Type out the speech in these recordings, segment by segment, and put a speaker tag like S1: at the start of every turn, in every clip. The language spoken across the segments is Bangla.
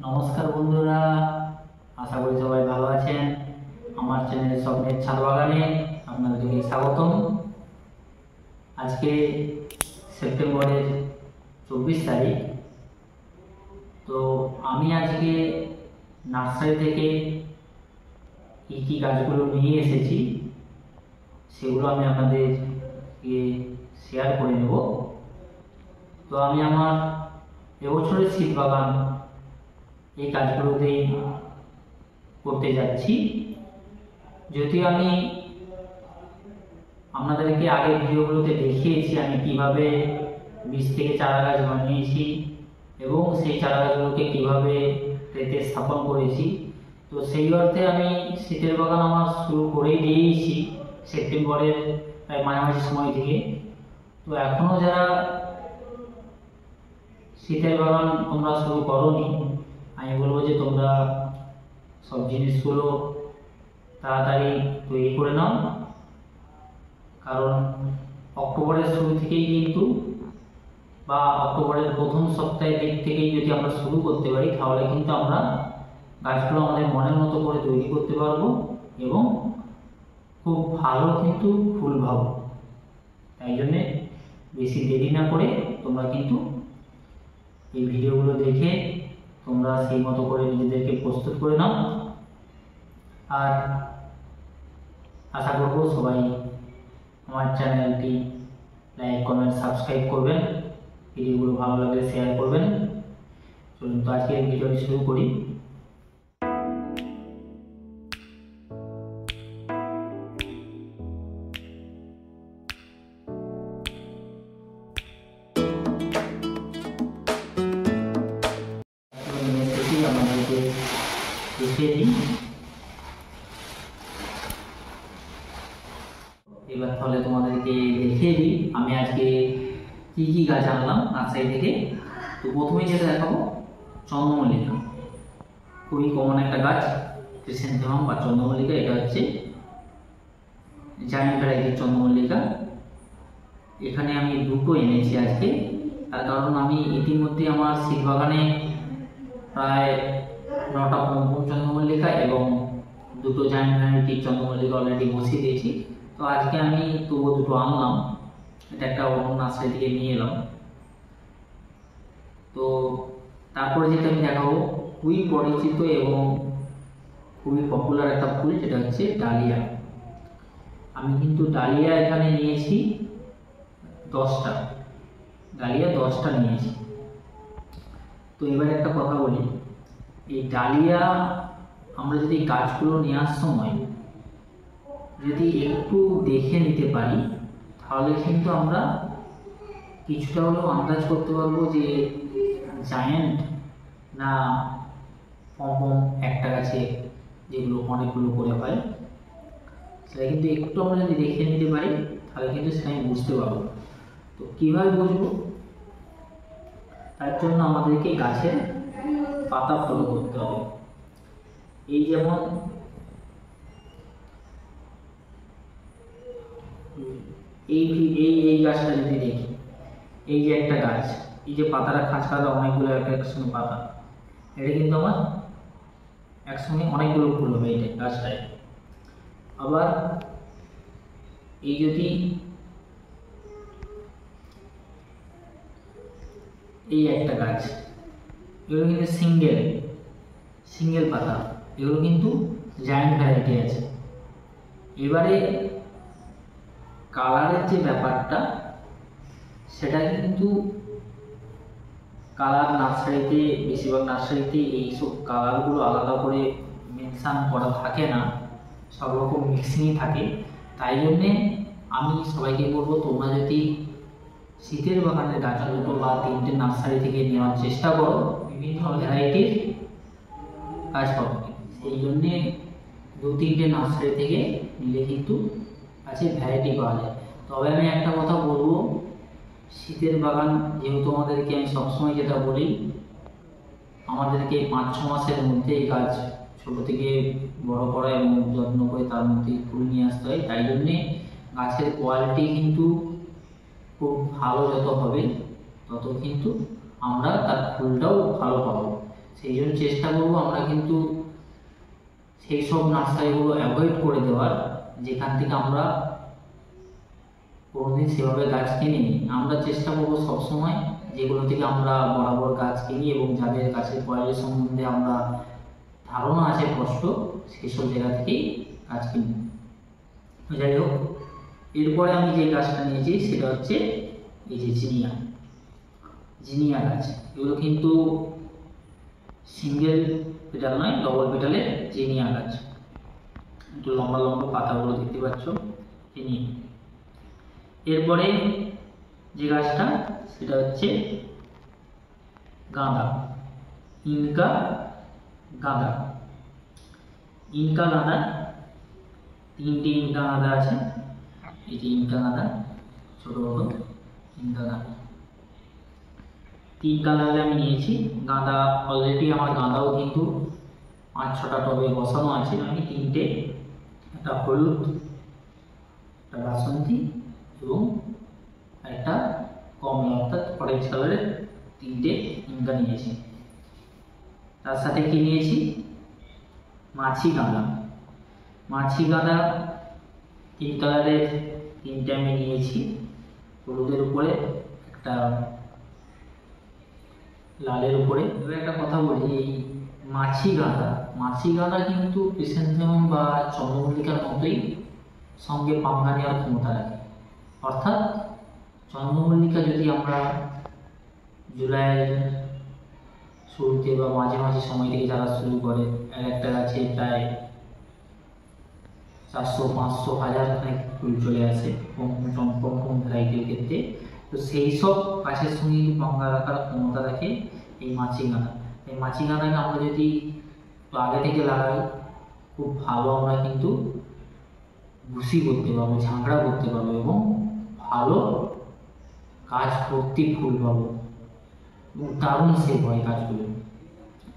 S1: নমস্কার বন্ধুরা, আশা করি সবাই ভালো আছেন। আমার চ্যানেল স্বপ্নের ছাদ বাগানে আপনাদেরকে স্বাগতম। আজকে সেপ্টেম্বরের 24 তারিখ। তো আমি আজকে নার্সারি থেকে কী কী গাছগুলো নিয়ে এসেছি সেগুলো আমি আপনাদেরকে শেয়ার করে নেব। তো আমি আমার এবছরের শীত বাগান এই কাজগুলোতেই করতে যাচ্ছি। যদিও আমি আপনাদেরকে আগের ভিডিওগুলোতে দেখিয়েছি আমি কিভাবে বীজ থেকে চারা গাছ বানিয়েছি এবং সেই চারা গাছগুলোকে কীভাবে পেতে স্থাপন করেছি। তো সেই অর্থে আমি শীতের বাগান আমার শুরু করেই দিয়েছি সেপ্টেম্বরের প্রায় মাঝামাঝি সময় থেকে। তো এখনও যারা শীতের বাগান তোমরা শুরু করোনি, আমি বলবো যে তোমরা সব জিনিসগুলো তাড়াতাড়ি তৈরি করে নাও, কারণ অক্টোবরের শুরু থেকেই কিন্তু বা অক্টোবরের প্রথম সপ্তাহের দিক থেকেই যদি আমরা শুরু করতে পারি তাহলে কিন্তু আমরা গাছগুলো আমাদের মনের মতো করে তৈরি করতে পারবো এবং খুব ভালো কিন্তু ফুল পাবো। তাই জন্যে বেশি দেরি না করে তোমরা কিন্তু এই ভিডিওগুলো দেখে তোমরা সেই মতো করে নিজেদেরকে প্রস্তুত করে নাও। আর আশা করবো সবাই আমার চ্যানেলটি লাইক কমেন্ট সাবস্ক্রাইব করবেন, ভিডিওগুলো ভালো লাগলে শেয়ার করবেন। চলুন তো আজকের ভিডিওটি শুরু করি। আমাদেরকে দেখিয়ে দিই। এবার তাহলে তোমাদেরকে দেখিয়ে দিই আমি আজকে কি কি গাছ আনলাম নার্সারি থেকে। তো প্রথমেই যেটা দেখাবো চন্দ্রমল্লিকা, খুবই কমন একটা গাছ, ক্রিসেন্থেমাম বা চন্দ্রমল্লিকা। এটা হচ্ছে জায়ান্ট ভ্যারাইটির চন্দ্রমল্লিকা। এখানে আমি দুটো এনেছি আজকে, তার কারণ আমি ইতিমধ্যে আমার শীত বাগানে প্রায় 9টা পম্পম চন্দ্রমল্লিকা এবং দুটো জায়ান্ট ভ্যারাইটির চন্দ্রমল্লিকা অলরেডি বসিয়ে দিয়েছি। তো আজকে আমি তবুও দুটো আনলাম, এটা একটা অন্য নার্সারি থেকে নিয়ে এলাম। তো তারপরে যেটা আমি দেখাবো খুবই পরিচিত এবং খুবই পপুলার একটা ফুল, যেটা হচ্ছে ডালিয়া। আমি কিন্তু ডালিয়া এখানে নিয়েছি 10টা, ডালিয়া 10টা নিয়েছি। তো এবার একটা কথা বলি, এই ডালিয়া আমরা যদি গাছগুলো নেওয়ার সময় যদি একটু দেখে নিতে পারি তাহলে কিন্তু আমরা কিছুটা হলেও আন্দাজ করতে পারবো যে জায়ান্ট না পম্পম একটা গাছে যেগুলো অনেকগুলো করে হয়, সেটা কিন্তু একটু আমরা যদি দেখে নিতে পারি তাহলে কিন্তু সেটা আমি বুঝতে পারবো। তো কীভাবে বুঝবো? তার জন্য আমাদেরকে গাছের পাতা ফলো করতে হবে। এই যেমন এই এই এই গাছটা যদি দেখি, এই যে একটা গাছ, এই যে পাতাটা খাঁচখাঁচা অনেকগুলো একসঙ্গে পাতা, এটা কিন্তু আমার একসঙ্গে অনেকগুলো ফুল হবে এই গাছটায়। আবার এই যদি এই একটা গাছ, এগুলো কিন্তু সিঙ্গেল পাতা, এগুলো কিন্তু জায়ান্ট ভ্যারাইটি আছে। এবারে কালারের যে ব্যাপারটা, সেটা কিন্তু কালার নার্সারিতে, বেশিরভাগ নার্সারিতে এইসব কালারগুলো আলাদা করে মেনশান করা থাকে না, সব রকম মিক্সিংই থাকে। তাই জন্যে আমি সবাইকে বলবো, তোমরা যদি শীতের বাগানের গাছ দুটো বা 3টে নার্সারি থেকে নেওয়ার চেষ্টা করো, বিভিন্ন ভ্যারাইটির গাছ পাবে। সেই জন্যে 2-3টে নার্সারি থেকে নিলে কিন্তু গাছের ভ্যারাইটি পাওয়া যায়। তবে আমি একটা কথা বলবো, শীতের বাগান যেহেতু আমাদেরকে, আমি সবসময় যেটা বলি, আমাদেরকে 5-6 মাসের মধ্যে এই গাছ ছোটো থেকে বড় করা এবং যত্ন করে তার মধ্যে ফুল নিয়ে আসতে হয়। তাই জন্যে গাছের কোয়ালিটি কিন্তু খুব ভালো যত হবে তত কিন্তু আমরা তার ফুলটাও ভালো পাবো। সেই জন্য চেষ্টা করবো আমরা কিন্তু সেই সব নার্সারিগুলো অ্যাভয়েড করে দেওয়ার, যেখান থেকে আমরা কোনোদিন সেভাবে গাছ কিনিনি। আমরা চেষ্টা করবো সবসময় যেগুলো থেকে আমরা বরাবর গাছ কিনি এবং যাদের গাছের কোয়ালিটি সম্বন্ধে আমরা ধারণা আছে স্পষ্ট, সেসব জায়গা থেকেই গাছ কিনি। যাই হোক, এরপরে আমি যে গাছটা নিয়েছি সেটা হচ্ছে এই যে জিনিয়া গাছ। এগুলো কিন্তু সিঙ্গেল পেটাল নয়, ডবল পেটালের জিনিয়া গাছ। একটু লম্বা লম্বা পাতাগুলো দেখতে পাচ্ছ, জিনিয়া। এরপরে যে গাছটা সেটা হচ্ছে গাঁদা, ইনকা গাঁদা। ইনকা গাঁদা, 3টে ইনকা গাঁদা আছে। এই যে ইনকা গাঁদা, ছোট বড় ইনকা গাঁদা, 3 কালারে আমি নিয়েছি। গাঁদা অলরেডি আমার গাঁদাও কিন্তু 5-6টা টবে বসানো আছে। আমি 3টে, একটা হলুদ, একটা বাসন্তী এবং একটা কমলা অর্থাৎ অরেঞ্জ কালারের 3টে ইনকা নিয়েছি। তার সাথে কি নিয়েছি, মাছি গাঁদা। মাছি গাঁদা 3 কালারের 3টে আমি নিয়েছি। হলুদের উপরে একটা, লালের উপরে। এবার একটা কথা বলি, এই মাছি গাঁদা কিন্তু ক্রিসেন্থেমাম বা চন্দ্রমল্লিকার মতোই সঙ্গে পাঙ্গা নেওয়ার ক্ষমতা রাখে। অর্থাৎ চন্দ্রমল্লিকা যদি আমরা জুলাইয়ের শুরুতে বা মাঝে সময় থেকে যারা শুরু করে, একটা গাছে প্রায় 400-500-1000 ফুল চলে আসে কম ভ্যারাইটির ক্ষেত্রে। তো সেই সব গাছের সঙ্গে পাঙ্গা রাখার ক্ষমতা রাখে এই মাছি গাঁদা। এই মাছি গাঁদাকে আমরা যদি আগে থেকে লাগাই, খুব ভালো আমরা কিন্তু ভুসি করতে পারবো, ঝাঁকড়া করতে পারবো এবং ভালো গাছ ভর্তি ফুল পাবো এবং দারুণ শেপ হয় গাছগুলো।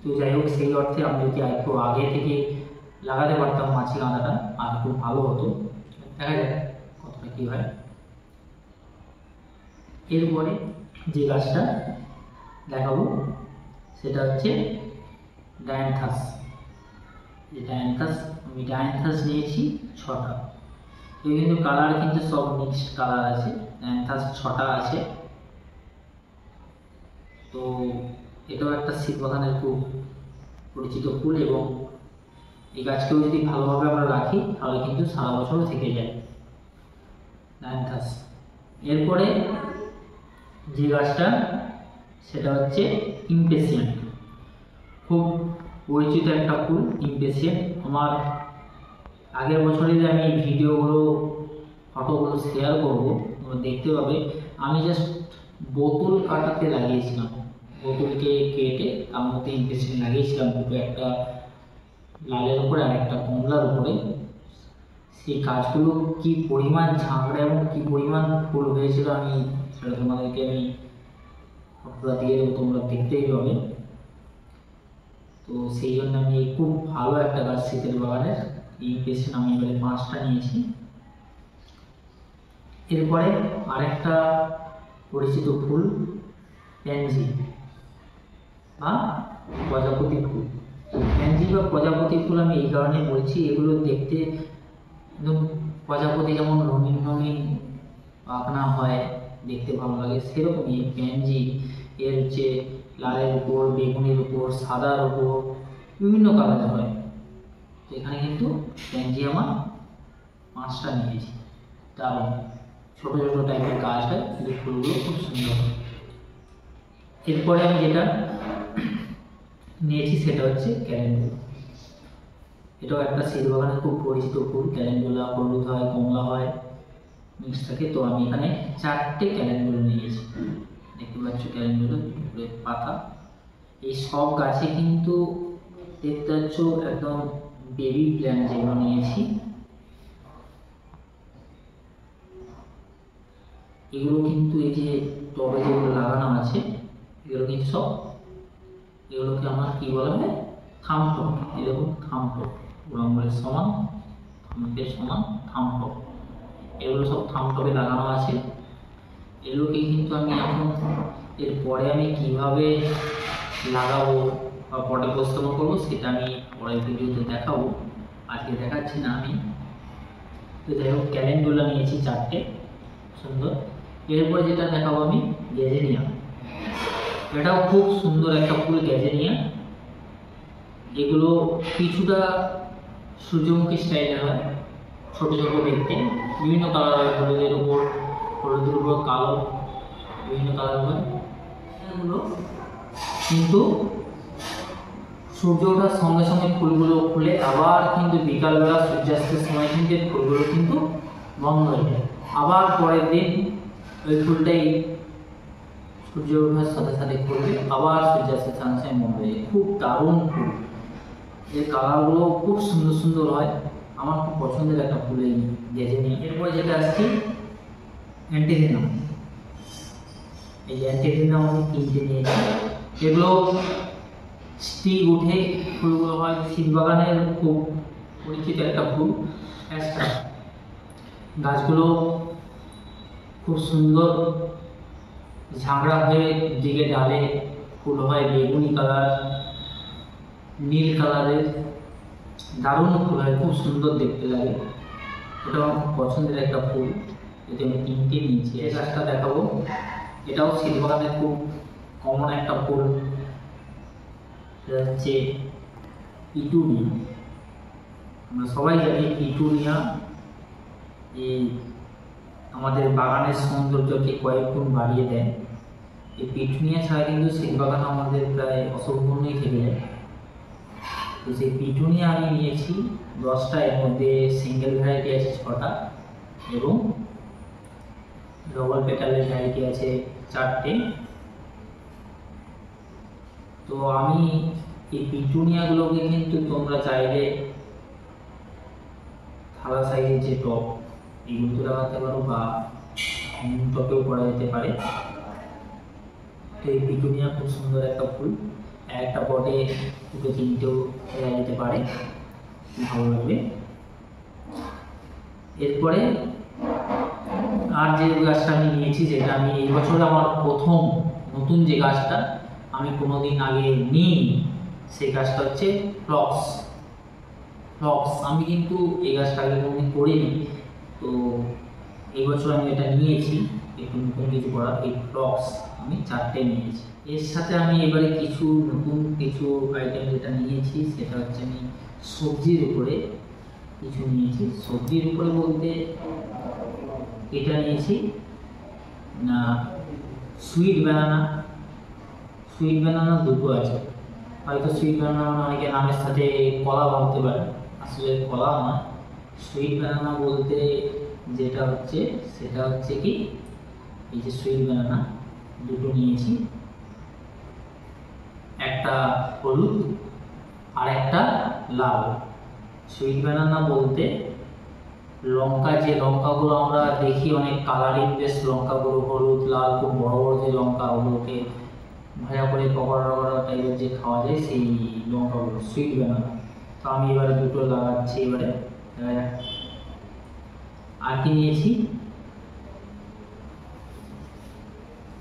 S1: তো যাই হোক, সেই অর্থে আমি যদি একটু আগে থেকে লাগাতে পারতাম মাছি গাঁদাটা, আর খুব ভালো হতো। দেখা যাক কতটা কী হয়। এরপরে যে গাছটা দেখাবো সেটা হচ্ছে ডায়ান্থাস। আমি ডায়ান্থাস নিয়েছি 6টা। এগুলো কিন্তু কালার কিন্তু সব মিক্সড কালার আছে। ডায়ান্থাস 6টা আছে। তো এটাও একটা শীত বাগানের খুব পরিচিত ফুল এবং এই গাছকেও যদি ভালোভাবে আমরা রাখি তাহলে কিন্তু সারা বছর থেকে যায় ডায়ান্থাস। এরপরে যে গাছটা সেটা হচ্ছে ইমপেশিয়েন্ট। খুব পরিচিত একটা ফুল ইমপেশিয়েন্ট। আমার আগের বছরের আমি ভিডিওগুলো, ফটোগুলো শেয়ার করবো, তোমরা দেখতে পাবে। আমি জাস্ট বোতল কাটাতে লাগিয়েছিলাম, বোতলকে কেটে তার মধ্যে ইমপেশিয়েন্ট লাগিয়েছিলাম দুটো, একটা লালের উপরে আর একটা কমলার উপরে। সেই গাছগুলো কি পরিমাণ ঝাঁকড়া এবং কি পরিমাণ ফুল হয়েছিল আমি সেটা তোমাদেরকে আমি ফটোটা দিয়ে দেবো, তোমরা দেখতেই পাবে। তো সেই জন্য আমি খুব ভালো একটা গাছ শীতের বাগানের ইমপেশিয়েন্ট আমি এবারে 5টা নিয়েছি। এরপরে আরেকটা পরিচিত ফুল প্যানজি বা প্রজাপতি ফুল। প্যানজি বা প্রজাপতি ফুল আমি এই কারণে বলছি, এগুলো দেখতে একদম প্রজাপতি যেমন রঙিন রঙিন পাখনা হয়, দেখতে ভালো লাগে, সেরকমই প্যানজি এর হচ্ছে লালের উপর, বেগুনের উপর, সাদার উপর বিভিন্ন কালার হয়। তো এখানে কিন্তু প্যানজি আমার 5টা নিয়েছি। দারুণ ছোটো ছোটো টাইপের গাছ হয়, কিন্তু ফুলগুলো খুব সুন্দর। এরপরে আমি যেটা নিয়েছি সেটা হচ্ছে ক্যালেন্ডুলা। এটাও একটা শীত বাগানের খুব পরিচিত ফুল। ক্যালেন্ডুলা হলুদ হয়, কমলা হয়, মিক্স থাকে। তো আমি এখানে 4টে ক্যালেন্ডুলা নিয়েছি। দেখতে পাচ্ছ ক্যালেন্ডুলা উপরে পাতা। এই সব গাছে কিন্তু দেখতে পাচ্ছ একদম বেবি প্ল্যান্ট যেগুলো নিয়েছি, এগুলো কিন্তু এই যে টবে যেগুলো লাগানো আছে এগুলো কিন্তু সব, এগুলোকে আমার কি বলা হয়, থামটপ। এরকম থামটপ, উড়াঙ্গলের সমান, থামের সমান থামটপ। এগুলো সব থামটপে লাগানো আছে। এগুলোকে কিন্তু আমি এখন এরপরে আমি কিভাবে লাগাবো বা পটে উপস্থাপন করবো সেটা আমি পরের ভিডিওতে দেখাবো, আজকে দেখাচ্ছি না আমি। তো যাই হোক, ক্যালেন্ডুলা নিয়েছি 4টে সুন্দর। এরপর যেটা দেখাবো আমি গ্যাজেনিয়া, এটাও খুব সুন্দর একটা ফুল গ্যাজেনিয়া। এগুলো কিছুটা সূর্যমুখী স্টাইলের হয়, ছোট ছোট দেখতে, বিভিন্ন কালার হয়, হলুদের উপর কালো, বিভিন্ন কালার হয় এগুলো। কিন্তু সূর্য ওঠার সঙ্গে সঙ্গে ফুলগুলো খুলে আবার কিন্তু বিকালবেলা সূর্যাস্তের সময় কিন্তু ফুলগুলো কিন্তু বন্ধ হয়ে যায়, আবার পরের দিন ওই ফুলটাই সূর্য ওঠার সাথে সাথে খুলবে, আবার সূর্যাস্তের সঙ্গে সঙ্গে বন্ধ হয়ে যায়। খুব দারুণ ফুল, এর কালারগুলো খুব সুন্দর সুন্দর হয়, আমার খুব পছন্দের একটা ফুল এই গ্যাজেনিয়া। এরপর যেটা আসছি অ্যান্টিথিনাম, এই অ্যান্টিথিনাম আমি 3টে নিয়েছি। এগুলো স্টিক উঠে ফুলগুলো হয়, শীত বাগানের খুব পরিচিত একটা ফুল। গাছগুলো খুব সুন্দর ঝাঁকড়া হয়ে দিকে ডালে ফুল হয়, বেগুনি কালার, নীল কালারের, দারুণ ফুল হয়, খুব সুন্দর দেখতে লাগে। এটা আমার খুব পছন্দের একটা ফুল, এটা আমি 3টে নিয়েছি। এই গাছটা দেখাবো, এটাও শীত বাগানের খুব কমন একটা ফুল, হচ্ছে পিটুনিয়া। আমরা সবাই জানি পিটুনিয়া এই আমাদের বাগানের সৌন্দর্যকে কয়েক গুণ বাড়িয়ে দেয়। এই পিটুনিয়া ছাড়া কিন্তু শীত বাগান আমাদের প্রায় অসম্পূর্ণই থেকে যায়। তো সেই পিটুনিয়া আমি নিয়েছি 10টা, এর মধ্যে সিঙ্গেল ভ্যারাইটি আছে 6টা এবং ডবল পেটালের ভ্যারাইটি আছে 4টে। তো আমি এই পিটুনিয়াগুলোকে কিন্তু তোমরা চাইলে থালা সাইজের যে টব এগুলোতে লাগাতে পারো বা টবেও করা যেতে পারে। তো এই পিটুনিয়া খুব সুন্দর একটা ফুল, একটা পটে 2-3টেও দেওয়া যেতে পারে, ভালো লাগবে। এরপরে আর যে গাছটা আমি নিয়েছি, যেটা আমি এই বছর আমার প্রথম নতুন যে গাছটা আমি কোনোদিন আগে নিই, সেই গাছটা হচ্ছে ফ্লক্স। আমি কিন্তু এই গাছটা আগে কোনোদিন করিনি, তো এই বছর আমি এটা নিয়েছি, একটু নতুন কিছু করা। এই ফ্লক্স আমি 4টে নিয়েছি। এর সাথে আমি এবারে নতুন কিছু আইটেম যেটা নিয়েছি সেটা হচ্ছে আমি সবজির উপরে কিছু নিয়েছি। সবজির উপরে বলতে এটা নিয়েছি না, সুইট ব্যানানা 2টো আছে। হয়তো সুইট ব্যানানা অনেকে নামের সাথে কলা ভাবতে পারে, আসলে কলা না। সুইট ব্যানানা বলতে যেটা হচ্ছে সেটা হচ্ছে কি, এই যে সুইট ব্যানানা 2টো নিয়েছি, একটা হলুদ আর একটা লাল। সুইট ব্যানানা বলতে লঙ্কা, যে লঙ্কাগুলো আমরা দেখি অনেক কালারিং বেশ লঙ্কাগুলো, হলুদ লাল খুব বড় বড় যে লঙ্কা, ওগুলোকে ভাজা করে পকোড়া টাইপের যে খাওয়া যায়, সেই লঙ্কাগুলো সুইট ব্যানানা। তো আমি এবারে 2টো লাগাচ্ছি। এবারে আর কি নিয়েছি,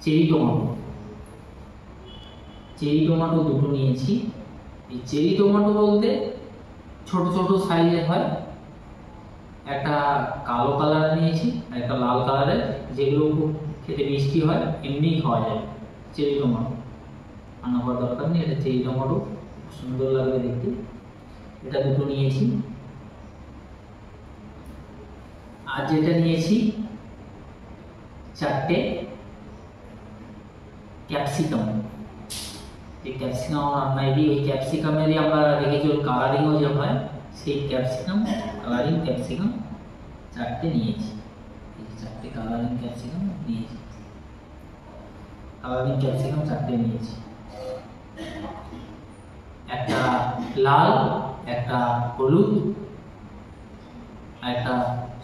S1: চেরি টমেটো 2টো নিয়েছি। এই চেরি টমেটো বলতে ছোট ছোট সাইজের হয়, একটা কালো কালারের নিয়েছি আর একটা লাল কালারের, যেগুলো খুব খেতে মিষ্টি হয়, এমনিই খাওয়া যায়। চেরি টমেটো আনা হওয়ার দরকার নেই, এটা চেরি টমেটো, সুন্দর লাগবে দেখতে। এটা 2টো নিয়েছি। আর যেটা নিয়েছি 4টে ক্যাপসিকাম। এই ক্যাপসিকাম রান্নায় দিই, ওই ক্যাপসিকামেরই আমরা দেখেছি ওর কালারিংও যে হয়, সেই কালারিং ক্যাপসিকাম 4টে নিয়েছি। এই 4টে কালারিং ক্যাপসিকাম নিয়েছি, একটা লাল, একটা হলুদ, একটা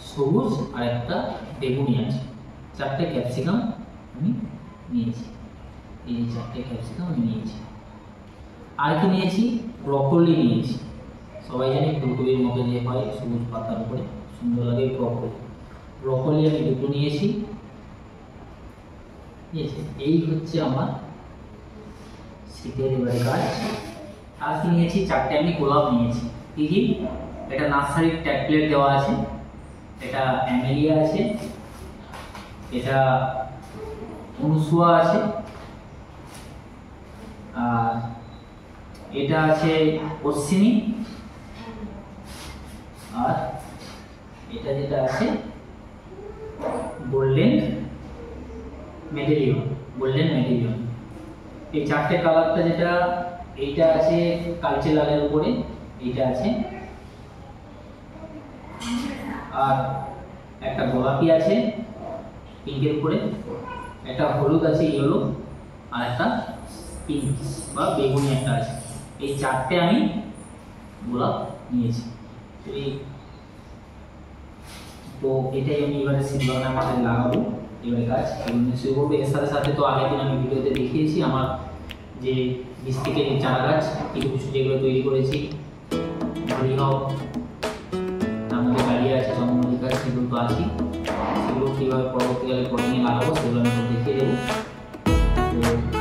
S1: সবুজ আর একটা বেগুনি আছে। 4টে ক্যাপসিকাম আমি নিয়েছি, এই 4টে ক্যাপসিকাম আমি নিয়েছি। আর কি নিয়েছি, ব্রকলি নিয়েছি। সবাই জানি ফুলকপির মতো যে হয়, সবুজ পাতার উপরে সুন্দর লাগে ব্রকলি আমি 2টো নিয়েছি। এই হচ্ছে আমার শীতের এবারে গাছ। গাছ নিয়েছি, 4টে আমি গোলাপ নিয়েছি। কি কি? এটা নার্সারির ট্যাগ প্লেট দেওয়া আছে, এটা অ্যামেলিয়া আছে, এটা অনুসুয়া আছে, আর এটা আছে অশ্বিনী, আর এটা যেটা আছে গোল্ডেন মেডেলিয়ন। এই 4টে কালারটা যেটা, এইটা আছে কালচে লালের উপরে, এইটা আছে, আর একটা গোলাপি আছে পিঙ্কের উপরে, একটা হলুদ আছে ইয়েলো, আর একটা পিঙ্ক বা বেগুনি একটা আছে। এই 4টে আমি গোলাপ নিয়েছি। তো এটাই আমি এবারে শীত বাগানের মাথায় লাগাবো, এবারে গাছ শুরু করবো। এর সাথে সাথে তো আগের দিন আমি ভিডিওতে দেখিয়েছি আমার যে বীজ থেকে চারা গাছ কিছু কিছু যেগুলো তৈরি করেছি, হরিহর, তার মধ্যে কালিয়া আছে, চন্দ্রমল্লিক গাছ, সেগুলো তো আছেই। সেগুলো কীভাবে পরবর্তীকালে পটিংয়ে লাগাবো সেগুলো আমি দেখিয়ে দেবো। তো